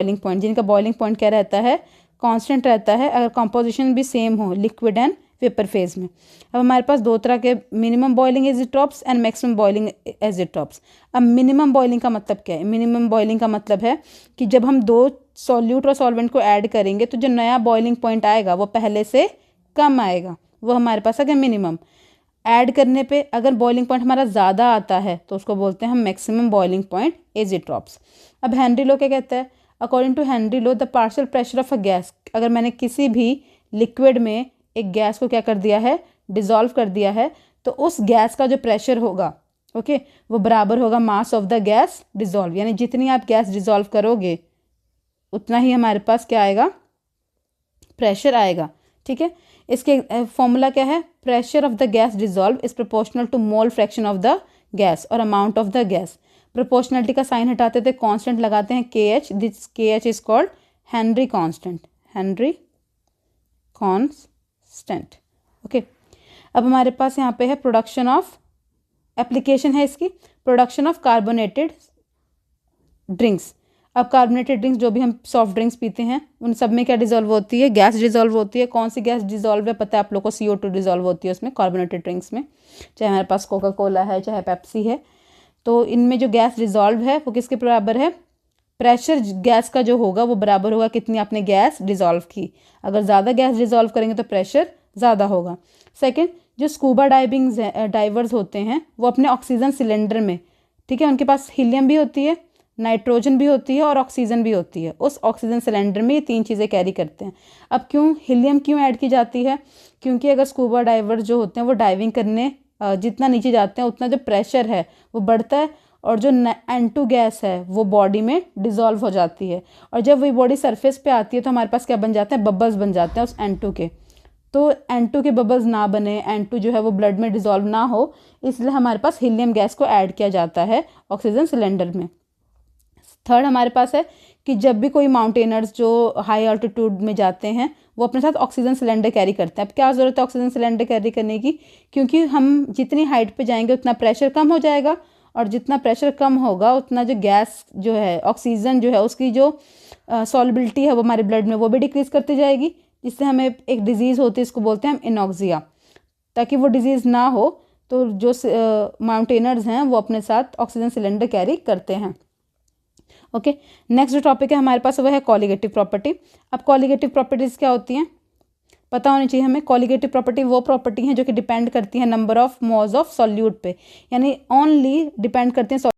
Boiling point, जिनका boiling point क्या रहता है, कांस्टेंट रहता है, अगर कंपोजिशन भी सेम हो लिक्विड एंड वेपर फेज में। अब हमारे पास दो तरह के minimum boiling azeotropes and maximum boiling azeotropes. अब मिनिमम बॉइलिंग का मतलब क्या है? मिनिमम बॉइलिंग का मतलब है कि जब हम दो सॉल्यूट और सॉल्वेंट को ऐड करेंगे तो जो नया बॉइलिंग पॉइंट आएगा वो पहले से कम आएगा, वो हमारे पास अगर मिनिमम। ऐड करने पे अगर बॉइलिंग पॉइंट हमारा ज़्यादा आता है तो उसको बोलते हैं हम मैक्सिमम बॉइलिंग पॉइंट एजिट्रॉप्स। अब हेनरी लो क्या कहता है? According to Henry law, the partial pressure of a gas, अगर मैंने किसी भी लिक्विड में एक गैस को क्या कर दिया है, डिसॉल्व कर दिया है, तो उस गैस का जो प्रेशर होगा, ओके, वो बराबर होगा mass of the gas dissolve. यानी जितनी आप गैस डिसॉल्व करोगे उतना ही हमारे पास क्या आएगा, प्रेशर आएगा। ठीक है, इसके फॉर्मूला क्या है? Pressure of the gas dissolve is proportional to mole fraction of the gas और amount of the gas. Proportionality का साइन हटाते थे, कांस्टेंट लगाते हैं K H, this K H is called Henry constant, Henry constant. Okay, अब हमारे पास यहाँ पे है प्रोडक्शन ऑफ, एप्लीकेशन है इसकी, प्रोडक्शन ऑफ कार्बोनेटेड ड्रिंक्स। अब कार्बोनेटेड ड्रिंक्स जो भी हम सॉफ्ट ड्रिंक्स पीते हैं उन सब में क्या डिजॉल्व होती है? गैस डिजॉल्व होती है। कौन सी गैस डिजॉल्व है पता है आप लोग को? CO2 डिजॉल्व होती है उसमें, कार्बोनेटेड ड्रिंक्स में, चाहे हमारे पास कोका कोला है चाहे पेप्सी है। तो इनमें जो गैस डिजॉल्व है वो किसके बराबर है? प्रेशर गैस का जो होगा वो बराबर होगा कितनी आपने गैस डिजॉल्व की। अगर ज़्यादा गैस डिजॉल्व करेंगे तो प्रेशर ज़्यादा होगा। सेकेंड, जो स्कूबा डाइवर्स होते हैं वो अपने ऑक्सीजन सिलेंडर में, ठीक है, उनके पास हीलियम भी होती है, नाइट्रोजन भी होती है और ऑक्सीजन भी होती है। उस ऑक्सीजन सिलेंडर में ये तीन चीज़ें कैरी करते हैं। अब क्यों हीलियम क्यों ऐड की जाती है? क्योंकि अगर स्कूबा डाइवर्स जो होते हैं वो डाइविंग करने जितना नीचे जाते हैं उतना जो प्रेशर है वो बढ़ता है और जो N2 गैस है वो बॉडी में डिजॉल्व हो जाती है। और जब वही बॉडी सरफेस पे आती है तो हमारे पास क्या बन जाते हैं? बबल्स बन जाते हैं उस N2 के। तो N2 के बबल्स ना बने, N2 जो है वो ब्लड में डिजॉल्व ना हो, इसलिए हमारे पास हीलियम गैस को ऐड किया जाता है ऑक्सीजन सिलेंडर में। थर्ड हमारे पास है कि जब भी कोई माउंटेनर्स जो हाई ऑल्टीट्यूड में जाते हैं वो अपने साथ ऑक्सीजन सिलेंडर कैरी करते हैं। अब क्या ज़रूरत है ऑक्सीजन सिलेंडर कैरी करने की? क्योंकि हम जितनी हाइट पे जाएंगे उतना प्रेशर कम हो जाएगा और जितना प्रेशर कम होगा उतना जो गैस जो है, ऑक्सीजन जो है, उसकी जो सॉल्युबिलिटी है वो हमारे ब्लड में वो भी डिक्रीज करती जाएगी, जिससे हमें एक डिजीज़ होती है, इसको बोलते हैं हम इनॉक्सिया। ताकि वो डिजीज़ ना हो तो जो माउंटेनर्स हैं वो अपने साथ ऑक्सीजन सिलेंडर कैरी करते हैं। ओके, नेक्स्ट जो टॉपिक है हमारे पास वह है कॉलिगेटिव प्रॉपर्टी। अब कॉलिगेटिव प्रॉपर्टीज़ क्या होती हैं पता होनी चाहिए हमें। कॉलिगेटिव प्रॉपर्टी वो प्रॉपर्टी हैं जो कि डिपेंड करती हैं number of moles of solute पे, यानी ओनली डिपेंड करती हैं